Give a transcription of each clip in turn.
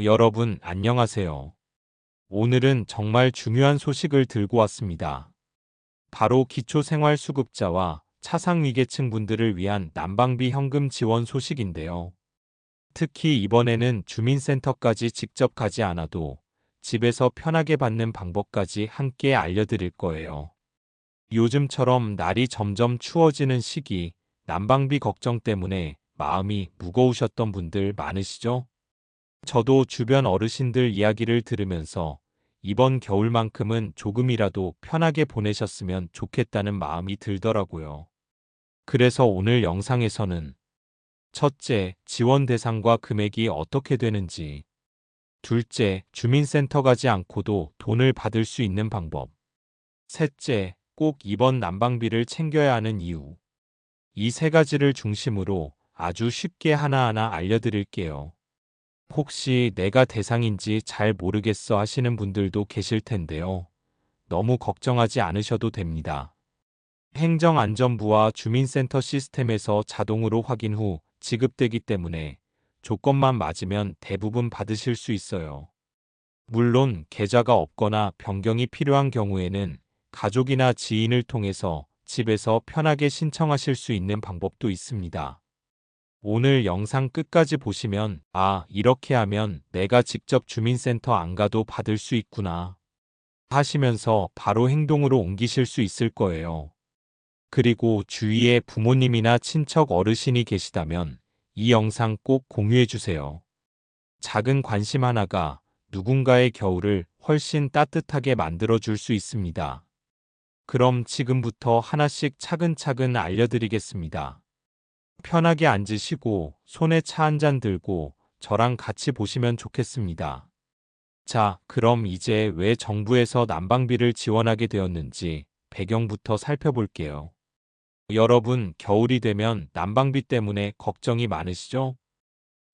여러분, 안녕하세요. 오늘은 정말 중요한 소식을 들고 왔습니다. 바로 기초생활수급자와 차상위계층 분들을 위한 난방비 현금 지원 소식인데요. 특히 이번에는 주민센터까지 직접 가지 않아도 집에서 편하게 받는 방법까지 함께 알려드릴 거예요. 요즘처럼 날이 점점 추워지는 시기, 난방비 걱정 때문에 마음이 무거우셨던 분들 많으시죠? 저도 주변 어르신들 이야기를 들으면서 이번 겨울만큼은 조금이라도 편하게 보내셨으면 좋겠다는 마음이 들더라고요. 그래서 오늘 영상에서는 첫째, 지원 대상과 금액이 어떻게 되는지, 둘째, 주민센터 가지 않고도 돈을 받을 수 있는 방법, 셋째, 꼭 이번 난방비를 챙겨야 하는 이유, 이 세 가지를 중심으로 아주 쉽게 하나하나 알려드릴게요. 혹시 내가 대상인지 잘 모르겠어 하시는 분들도 계실 텐데요. 너무 걱정하지 않으셔도 됩니다. 행정안전부와 주민센터 시스템에서 자동으로 확인 후 지급되기 때문에 조건만 맞으면 대부분 받으실 수 있어요. 물론 계좌가 없거나 변경이 필요한 경우에는 가족이나 지인을 통해서 집에서 편하게 신청하실 수 있는 방법도 있습니다. 오늘 영상 끝까지 보시면 이렇게 하면 내가 직접 주민센터 안 가도 받을 수 있구나 하시면서 바로 행동으로 옮기실 수 있을 거예요. 그리고 주위에 부모님이나 친척 어르신이 계시다면 이 영상 꼭 공유해 주세요. 작은 관심 하나가 누군가의 겨울을 훨씬 따뜻하게 만들어 줄 수 있습니다. 그럼 지금부터 하나씩 차근차근 알려드리겠습니다. 편하게 앉으시고 손에 차 한 잔 들고 저랑 같이 보시면 좋겠습니다. 자, 그럼 이제 왜 정부에서 난방비를 지원하게 되었는지 배경부터 살펴볼게요. 여러분, 겨울이 되면 난방비 때문에 걱정이 많으시죠?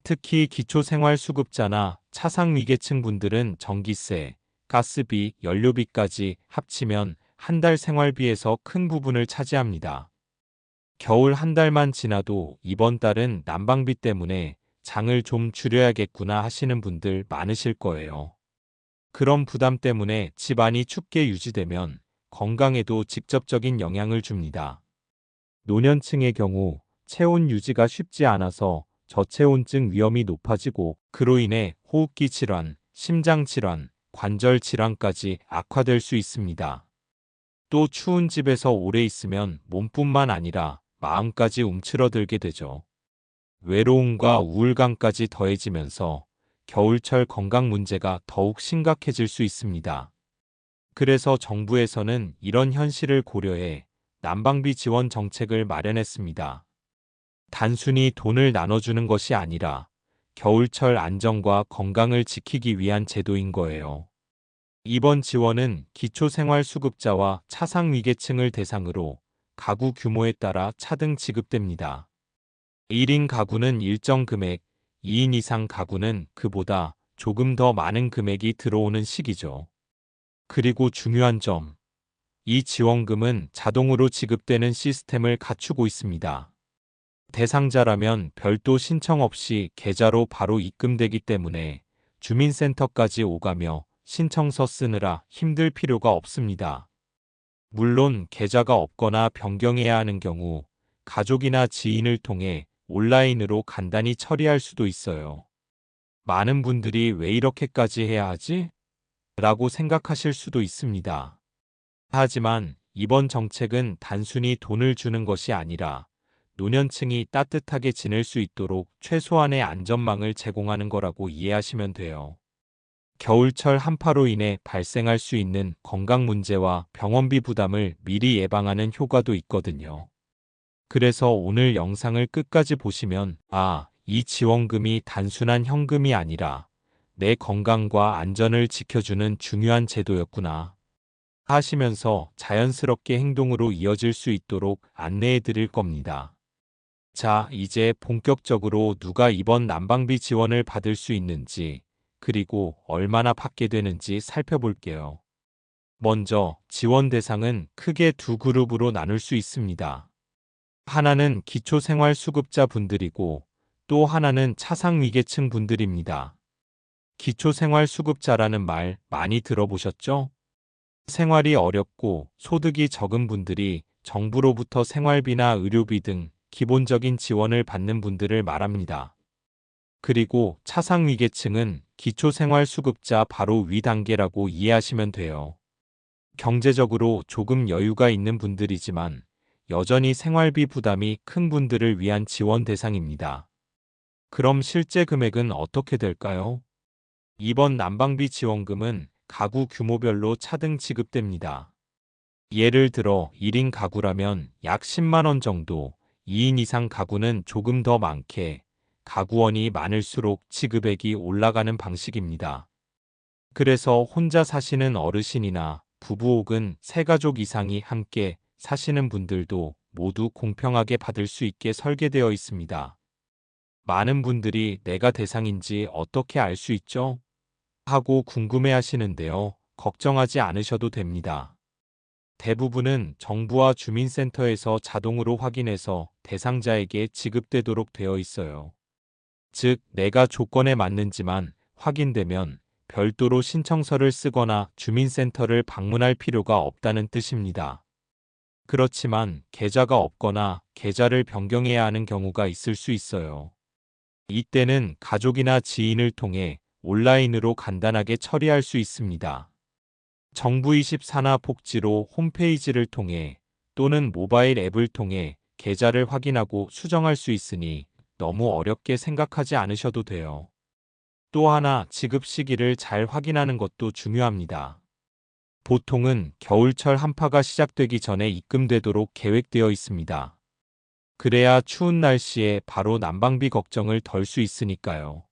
특히 기초생활수급자나 차상위계층 분들은 전기세, 가스비, 연료비까지 합치면 한 달 생활비에서 큰 부분을 차지합니다. 겨울 한 달만 지나도 이번 달은 난방비 때문에 장을 좀 줄여야겠구나 하시는 분들 많으실 거예요. 그런 부담 때문에 집안이 춥게 유지되면 건강에도 직접적인 영향을 줍니다. 노년층의 경우 체온 유지가 쉽지 않아서 저체온증 위험이 높아지고 그로 인해 호흡기 질환, 심장 질환, 관절 질환까지 악화될 수 있습니다. 또 추운 집에서 오래 있으면 몸뿐만 아니라 마음까지 움츠러들게 되죠. 외로움과 우울감까지 더해지면서 겨울철 건강 문제가 더욱 심각해질 수 있습니다. 그래서 정부에서는 이런 현실을 고려해 난방비 지원 정책을 마련했습니다. 단순히 돈을 나눠주는 것이 아니라 겨울철 안전과 건강을 지키기 위한 제도인 거예요. 이번 지원은 기초생활수급자와 차상위계층을 대상으로 가구 규모에 따라 차등 지급됩니다. 1인 가구는 일정 금액, 2인 이상 가구는 그보다 조금 더 많은 금액이 들어오는 시기죠. 그리고 중요한 점, 이 지원금은 자동으로 지급되는 시스템을 갖추고 있습니다. 대상자라면 별도 신청 없이 계좌로 바로 입금되기 때문에 주민센터까지 오가며 신청서 쓰느라 힘들 필요가 없습니다. 물론 계좌가 없거나 변경해야 하는 경우 가족이나 지인을 통해 온라인으로 간단히 처리할 수도 있어요. 많은 분들이 왜 이렇게까지 해야 하지? 라고 생각하실 수도 있습니다. 하지만 이번 정책은 단순히 돈을 주는 것이 아니라 노년층이 따뜻하게 지낼 수 있도록 최소한의 안전망을 제공하는 거라고 이해하시면 돼요. 겨울철 한파로 인해 발생할 수 있는 건강 문제와 병원비 부담을 미리 예방하는 효과도 있거든요. 그래서 오늘 영상을 끝까지 보시면 이 지원금이 단순한 현금이 아니라 내 건강과 안전을 지켜주는 중요한 제도였구나 하시면서 자연스럽게 행동으로 이어질 수 있도록 안내해 드릴 겁니다. 자, 이제 본격적으로 누가 이번 난방비 지원을 받을 수 있는지 그리고 얼마나 받게 되는지 살펴볼게요. 먼저 지원 대상은 크게 두 그룹으로 나눌 수 있습니다. 하나는 기초생활수급자 분들이고 또 하나는 차상위계층 분들입니다. 기초생활수급자라는 말 많이 들어보셨죠? 생활이 어렵고 소득이 적은 분들이 정부로부터 생활비나 의료비 등 기본적인 지원을 받는 분들을 말합니다. 그리고 차상위계층은 기초생활수급자 바로 위 단계라고 이해하시면 돼요. 경제적으로 조금 여유가 있는 분들이지만 여전히 생활비 부담이 큰 분들을 위한 지원 대상입니다. 그럼 실제 금액은 어떻게 될까요? 이번 난방비 지원금은 가구 규모별로 차등 지급됩니다. 예를 들어 1인 가구라면 약 10만 원 정도, 2인 이상 가구는 조금 더 많게, 가구원이 많을수록 지급액이 올라가는 방식입니다. 그래서 혼자 사시는 어르신이나 부부 혹은 세 가족 이상이 함께 사시는 분들도 모두 공평하게 받을 수 있게 설계되어 있습니다. 많은 분들이 내가 대상인지 어떻게 알 수 있죠? 하고 궁금해 하시는데요. 걱정하지 않으셔도 됩니다. 대부분은 정부와 주민센터에서 자동으로 확인해서 대상자에게 지급되도록 되어 있어요. 즉, 내가 조건에 맞는지만 확인되면 별도로 신청서를 쓰거나 주민센터를 방문할 필요가 없다는 뜻입니다. 그렇지만 계좌가 없거나 계좌를 변경해야 하는 경우가 있을 수 있어요. 이때는 가족이나 지인을 통해 온라인으로 간단하게 처리할 수 있습니다. 정부24나 복지로 홈페이지를 통해 또는 모바일 앱을 통해 계좌를 확인하고 수정할 수 있으니 너무 어렵게 생각하지 않으셔도 돼요. 또 하나 지급 시기를 잘 확인하는 것도 중요합니다. 보통은 겨울철 한파가 시작되기 전에 입금되도록 계획되어 있습니다. 그래야 추운 날씨에 바로 난방비 걱정을 덜 수 있으니까요.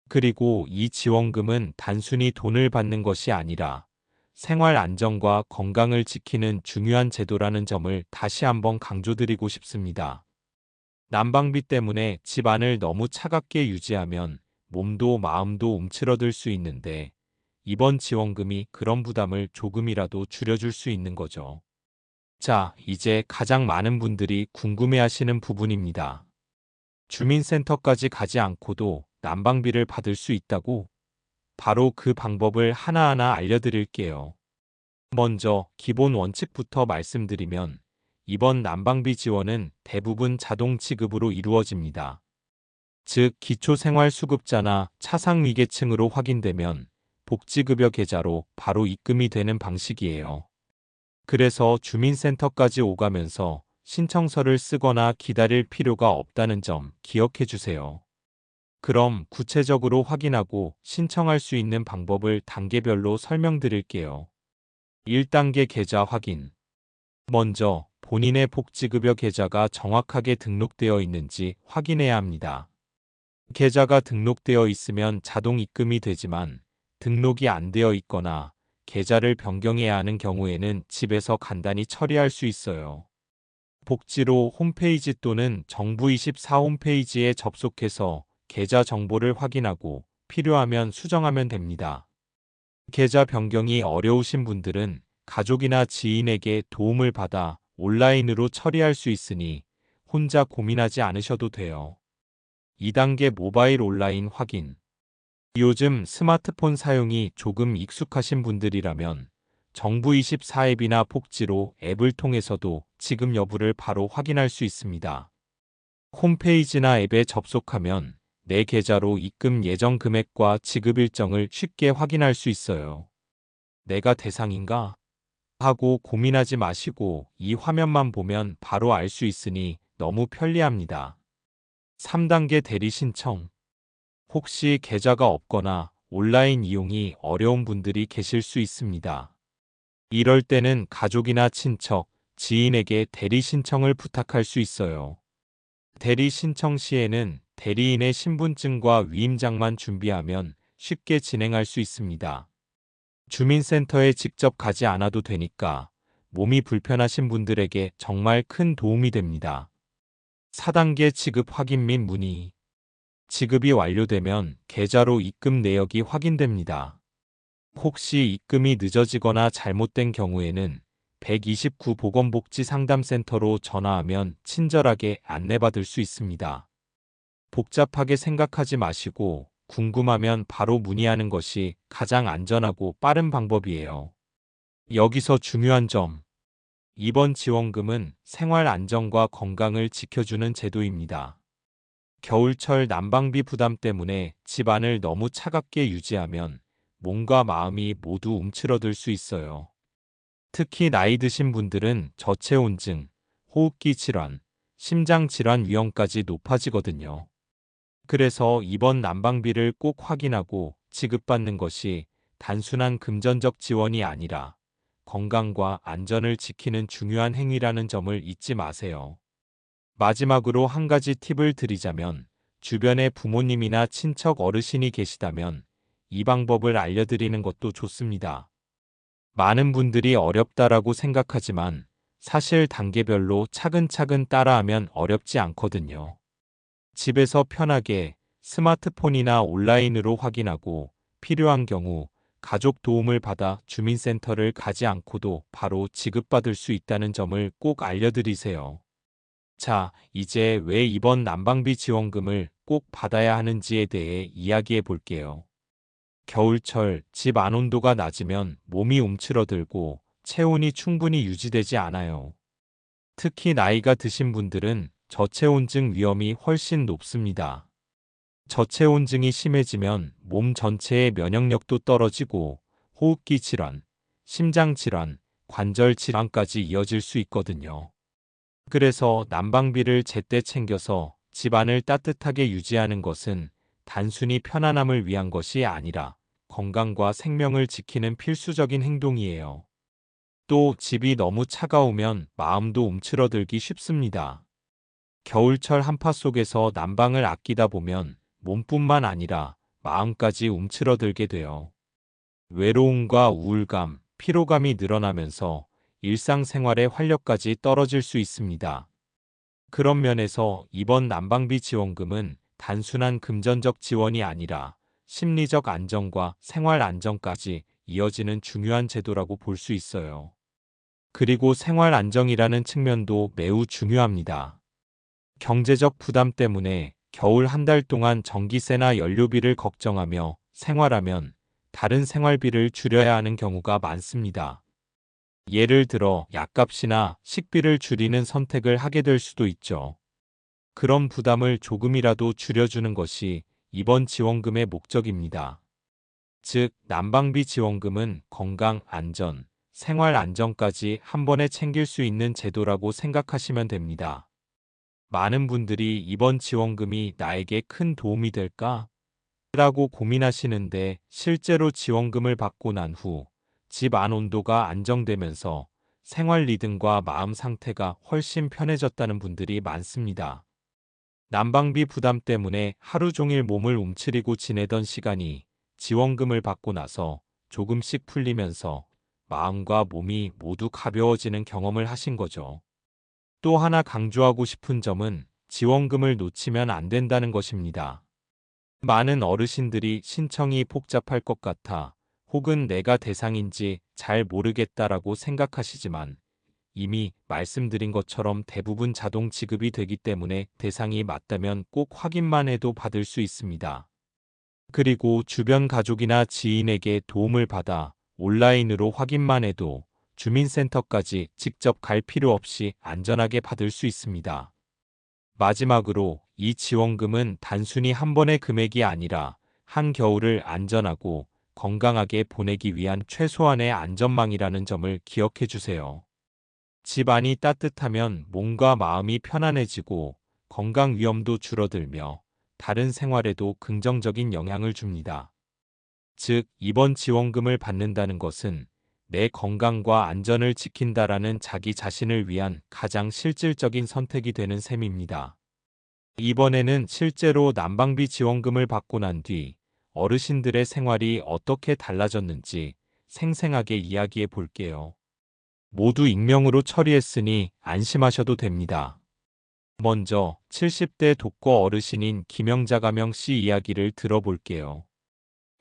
그리고 이 지원금은 단순히 돈을 받는 것이 아니라 생활 안정과 건강을 지키는 중요한 제도라는 점을 다시 한번 강조드리고 싶습니다. 난방비 때문에 집 안을 너무 차갑게 유지하면 몸도 마음도 움츠러들 수 있는데 이번 지원금이 그런 부담을 조금이라도 줄여줄 수 있는 거죠. 자, 이제 가장 많은 분들이 궁금해하시는 부분입니다. 주민센터까지 가지 않고도 난방비를 받을 수 있다고? 바로 그 방법을 하나하나 알려드릴게요. 먼저 기본 원칙부터 말씀드리면 이번 난방비 지원은 대부분 자동 지급으로 이루어집니다. 즉 기초생활수급자나 차상위계층으로 확인되면 복지급여 계좌로 바로 입금이 되는 방식이에요. 그래서 주민센터까지 오가면서 신청서를 쓰거나 기다릴 필요가 없다는 점 기억해 주세요. 그럼 구체적으로 확인하고 신청할 수 있는 방법을 단계별로 설명드릴게요. 1단계 계좌 확인. 먼저 본인의 복지급여 계좌가 정확하게 등록되어 있는지 확인해야 합니다. 계좌가 등록되어 있으면 자동 입금이 되지만 등록이 안 되어 있거나 계좌를 변경해야 하는 경우에는 집에서 간단히 처리할 수 있어요. 복지로 홈페이지 또는 정부24 홈페이지에 접속해서 계좌 정보를 확인하고 필요하면 수정하면 됩니다. 계좌 변경이 어려우신 분들은 가족이나 지인에게 도움을 받아 온라인으로 처리할 수 있으니 혼자 고민하지 않으셔도 돼요. 2단계 모바일 온라인 확인. 요즘 스마트폰 사용이 조금 익숙하신 분들이라면 정부24 앱이나 복지로 앱을 통해서도 지급 여부를 바로 확인할 수 있습니다. 홈페이지나 앱에 접속하면 내 계좌로 입금 예정 금액과 지급 일정을 쉽게 확인할 수 있어요. 내가 대상인가? 하고 고민하지 마시고 이 화면만 보면 바로 알 수 있으니 너무 편리합니다. 3단계 대리 신청. 혹시 계좌가 없거나 온라인 이용이 어려운 분들이 계실 수 있습니다. 이럴 때는 가족이나 친척, 지인에게 대리 신청을 부탁할 수 있어요. 대리 신청 시에는 대리인의 신분증과 위임장만 준비하면 쉽게 진행할 수 있습니다. 주민센터에 직접 가지 않아도 되니까 몸이 불편하신 분들에게 정말 큰 도움이 됩니다. 4단계 지급 확인 및 문의. 지급이 완료되면 계좌로 입금 내역이 확인됩니다. 혹시 입금이 늦어지거나 잘못된 경우에는 129 보건복지상담센터로 전화하면 친절하게 안내받을 수 있습니다. 복잡하게 생각하지 마시고 궁금하면 바로 문의하는 것이 가장 안전하고 빠른 방법이에요. 여기서 중요한 점. 이번 지원금은 생활 안정과 건강을 지켜주는 제도입니다. 겨울철 난방비 부담 때문에 집안을 너무 차갑게 유지하면 몸과 마음이 모두 움츠러들 수 있어요. 특히 나이 드신 분들은 저체온증, 호흡기 질환, 심장 질환 위험까지 높아지거든요. 그래서 이번 난방비를 꼭 확인하고 지급받는 것이 단순한 금전적 지원이 아니라 건강과 안전을 지키는 중요한 행위라는 점을 잊지 마세요. 마지막으로 한 가지 팁을 드리자면, 주변에 부모님이나 친척 어르신이 계시다면 이 방법을 알려드리는 것도 좋습니다. 많은 분들이 어렵다라고 생각하지만 사실 단계별로 차근차근 따라하면 어렵지 않거든요. 집에서 편하게 스마트폰이나 온라인으로 확인하고 필요한 경우 가족 도움을 받아 주민센터를 가지 않고도 바로 지급받을 수 있다는 점을 꼭 알려드리세요. 자, 이제 왜 이번 난방비 지원금을 꼭 받아야 하는지에 대해 이야기해 볼게요. 겨울철 집 안 온도가 낮으면 몸이 움츠러들고 체온이 충분히 유지되지 않아요. 특히 나이가 드신 분들은 저체온증 위험이 훨씬 높습니다. 저체온증이 심해지면 몸 전체의 면역력도 떨어지고 호흡기 질환, 심장 질환, 관절 질환까지 이어질 수 있거든요. 그래서 난방비를 제때 챙겨서 집안을 따뜻하게 유지하는 것은 단순히 편안함을 위한 것이 아니라 건강과 생명을 지키는 필수적인 행동이에요. 또 집이 너무 차가우면 마음도 움츠러들기 쉽습니다. 겨울철 한파 속에서 난방을 아끼다 보면 몸뿐만 아니라 마음까지 움츠러들게 돼요. 외로움과 우울감, 피로감이 늘어나면서 일상생활의 활력까지 떨어질 수 있습니다. 그런 면에서 이번 난방비 지원금은 단순한 금전적 지원이 아니라 심리적 안정과 생활 안정까지 이어지는 중요한 제도라고 볼 수 있어요. 그리고 생활 안정이라는 측면도 매우 중요합니다. 경제적 부담 때문에 겨울 한 달 동안 전기세나 연료비를 걱정하며 생활하면 다른 생활비를 줄여야 하는 경우가 많습니다. 예를 들어 약값이나 식비를 줄이는 선택을 하게 될 수도 있죠. 그런 부담을 조금이라도 줄여주는 것이 이번 지원금의 목적입니다. 즉, 난방비 지원금은 건강, 안전, 생활 안정까지 한 번에 챙길 수 있는 제도라고 생각하시면 됩니다. 많은 분들이 이번 지원금이 나에게 큰 도움이 될까? 라고 고민하시는데 실제로 지원금을 받고 난 후 집 안 온도가 안정되면서 생활 리듬과 마음 상태가 훨씬 편해졌다는 분들이 많습니다. 난방비 부담 때문에 하루 종일 몸을 움츠리고 지내던 시간이 지원금을 받고 나서 조금씩 풀리면서 마음과 몸이 모두 가벼워지는 경험을 하신 거죠. 또 하나 강조하고 싶은 점은 지원금을 놓치면 안 된다는 것입니다. 많은 어르신들이 신청이 복잡할 것 같아 혹은 내가 대상인지 잘 모르겠다라고 생각하시지만 이미 말씀드린 것처럼 대부분 자동 지급이 되기 때문에 대상이 맞다면 꼭 확인만 해도 받을 수 있습니다. 그리고 주변 가족이나 지인에게 도움을 받아 온라인으로 확인만 해도 주민센터까지 직접 갈 필요 없이 안전하게 받을 수 있습니다. 마지막으로 이 지원금은 단순히 한 번의 금액이 아니라 한겨울을 안전하고 건강하게 보내기 위한 최소한의 안전망이라는 점을 기억해 주세요. 집안이 따뜻하면 몸과 마음이 편안해지고 건강 위험도 줄어들며 다른 생활에도 긍정적인 영향을 줍니다. 즉, 이번 지원금을 받는다는 것은 내 건강과 안전을 지킨다라는 자기 자신을 위한 가장 실질적인 선택이 되는 셈입니다. 이번에는 실제로 난방비 지원금을 받고 난 뒤 어르신들의 생활이 어떻게 달라졌는지 생생하게 이야기해 볼게요. 모두 익명으로 처리했으니 안심하셔도 됩니다. 먼저 70대 독거 어르신인 김영자가명 씨 이야기를 들어볼게요.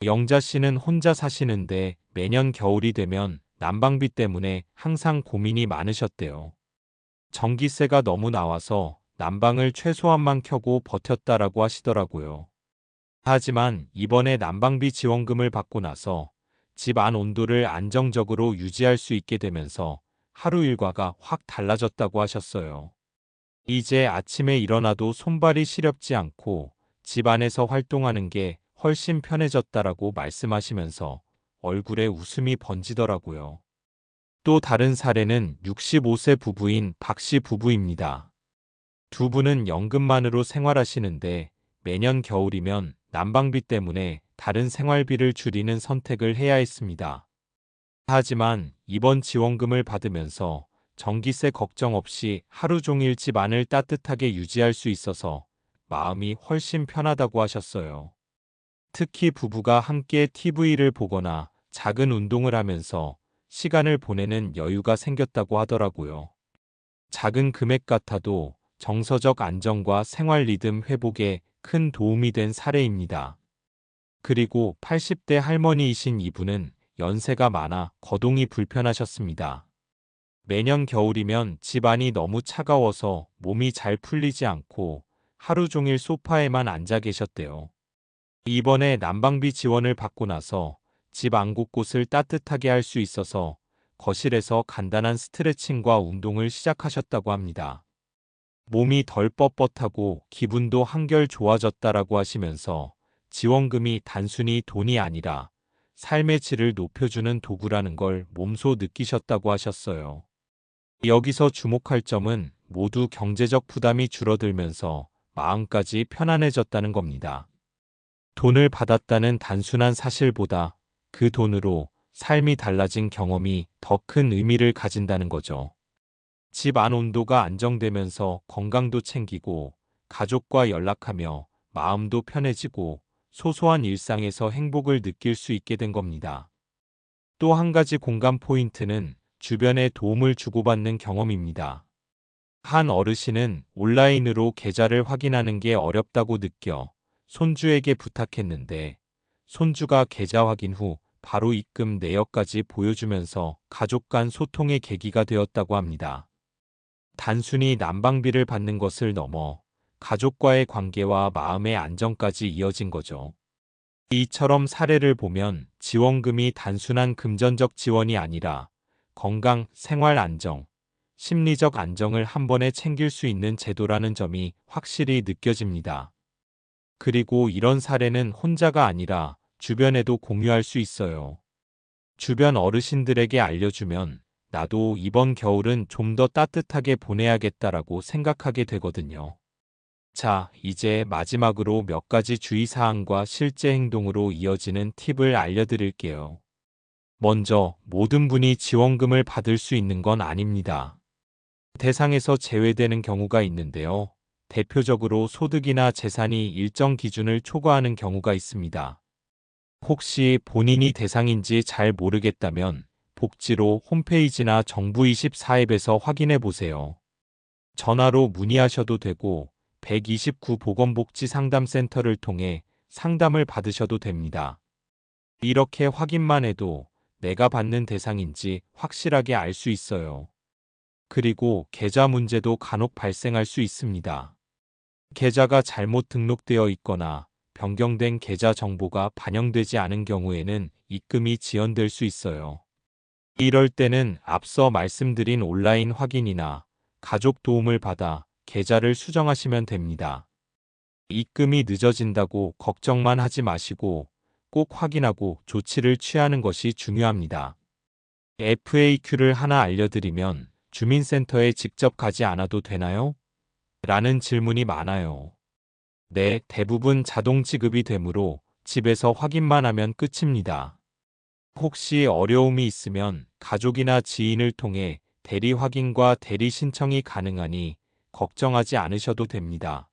영자 씨는 혼자 사시는데 매년 겨울이 되면 난방비 때문에 항상 고민이 많으셨대요. 전기세가 너무 나와서 난방을 최소한만 켜고 버텼다라고 하시더라고요. 하지만 이번에 난방비 지원금을 받고 나서 집 안 온도를 안정적으로 유지할 수 있게 되면서 하루 일과가 확 달라졌다고 하셨어요. 이제 아침에 일어나도 손발이 시렵지 않고 집 안에서 활동하는 게 훨씬 편해졌다라고 말씀하시면서 얼굴에 웃음이 번지더라고요. 또 다른 사례는 65세 부부인 박 씨 부부입니다. 두 분은 연금만으로 생활하시는데 매년 겨울이면 난방비 때문에 다른 생활비를 줄이는 선택을 해야 했습니다. 하지만 이번 지원금을 받으면서 전기세 걱정 없이 하루 종일 집 안을 따뜻하게 유지할 수 있어서 마음이 훨씬 편하다고 하셨어요. 특히 부부가 함께 TV를 보거나 작은 운동을 하면서 시간을 보내는 여유가 생겼다고 하더라고요. 작은 금액 같아도 정서적 안정과 생활 리듬 회복에 큰 도움이 된 사례입니다. 그리고 80대 할머니이신 이분은 연세가 많아 거동이 불편하셨습니다. 매년 겨울이면 집안이 너무 차가워서 몸이 잘 풀리지 않고 하루 종일 소파에만 앉아 계셨대요. 이번에 난방비 지원을 받고 나서 집 안 곳곳을 따뜻하게 할 수 있어서 거실에서 간단한 스트레칭과 운동을 시작하셨다고 합니다. 몸이 덜 뻣뻣하고 기분도 한결 좋아졌다라고 하시면서 지원금이 단순히 돈이 아니라 삶의 질을 높여주는 도구라는 걸 몸소 느끼셨다고 하셨어요. 여기서 주목할 점은 모두 경제적 부담이 줄어들면서 마음까지 편안해졌다는 겁니다. 돈을 받았다는 단순한 사실보다 그 돈으로 삶이 달라진 경험이 더 큰 의미를 가진다는 거죠. 집 안 온도가 안정되면서 건강도 챙기고 가족과 연락하며 마음도 편해지고 소소한 일상에서 행복을 느낄 수 있게 된 겁니다. 또 한 가지 공감 포인트는 주변에 도움을 주고받는 경험입니다. 한 어르신은 온라인으로 계좌를 확인하는 게 어렵다고 느껴 손주에게 부탁했는데 손주가 계좌 확인 후 바로 입금 내역까지 보여주면서 가족 간 소통의 계기가 되었다고 합니다. 단순히 난방비를 받는 것을 넘어 가족과의 관계와 마음의 안정까지 이어진 거죠. 이처럼 사례를 보면 지원금이 단순한 금전적 지원이 아니라 건강, 생활 안정, 심리적 안정을 한 번에 챙길 수 있는 제도라는 점이 확실히 느껴집니다. 그리고 이런 사례는 혼자가 아니라 주변에도 공유할 수 있어요. 주변 어르신들에게 알려주면 나도 이번 겨울은 좀 더 따뜻하게 보내야겠다라고 생각하게 되거든요. 자, 이제 마지막으로 몇 가지 주의사항과 실제 행동으로 이어지는 팁을 알려드릴게요. 먼저, 모든 분이 지원금을 받을 수 있는 건 아닙니다. 대상에서 제외되는 경우가 있는데요. 대표적으로 소득이나 재산이 일정 기준을 초과하는 경우가 있습니다. 혹시 본인이 대상인지 잘 모르겠다면 복지로 홈페이지나 정부24 앱에서 확인해 보세요. 전화로 문의하셔도 되고 129 보건복지상담센터를 통해 상담을 받으셔도 됩니다. 이렇게 확인만 해도 내가 받는 대상인지 확실하게 알 수 있어요. 그리고 계좌 문제도 간혹 발생할 수 있습니다. 계좌가 잘못 등록되어 있거나 변경된 계좌 정보가 반영되지 않은 경우에는 입금이 지연될 수 있어요. 이럴 때는 앞서 말씀드린 온라인 확인이나 가족 도움을 받아 계좌를 수정하시면 됩니다. 입금이 늦어진다고 걱정만 하지 마시고 꼭 확인하고 조치를 취하는 것이 중요합니다. FAQ를 하나 알려드리면 주민센터에 직접 가지 않아도 되나요? 라는 질문이 많아요. 네, 대부분 자동 지급이 되므로 집에서 확인만 하면 끝입니다. 혹시 어려움이 있으면 가족이나 지인을 통해 대리 확인과 대리 신청이 가능하니 걱정하지 않으셔도 됩니다.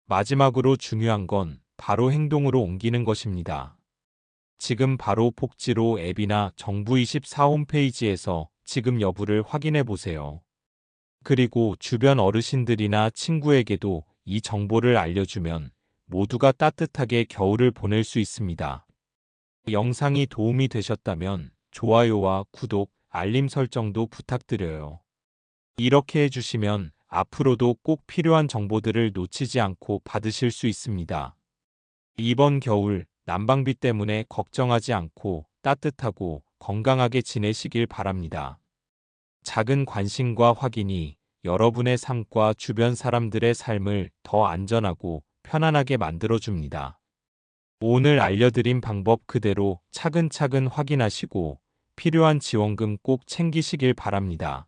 마지막으로 중요한 건 바로 행동으로 옮기는 것입니다. 지금 바로 복지로 앱이나 정부24 홈페이지에서 지금 여부를 확인해 보세요. 그리고 주변 어르신들이나 친구에게도 이 정보를 알려주면 모두가 따뜻하게 겨울을 보낼 수 있습니다. 영상이 도움이 되셨다면 좋아요와 구독, 알림 설정도 부탁드려요. 이렇게 해주시면 앞으로도 꼭 필요한 정보들을 놓치지 않고 받으실 수 있습니다. 이번 겨울 난방비 때문에 걱정하지 않고 따뜻하고 건강하게 지내시길 바랍니다. 작은 관심과 확인이 여러분의 삶과 주변 사람들의 삶을 더 안전하고 편안하게 만들어줍니다. 오늘 알려드린 방법 그대로 차근차근 확인하시고 필요한 지원금 꼭 챙기시길 바랍니다.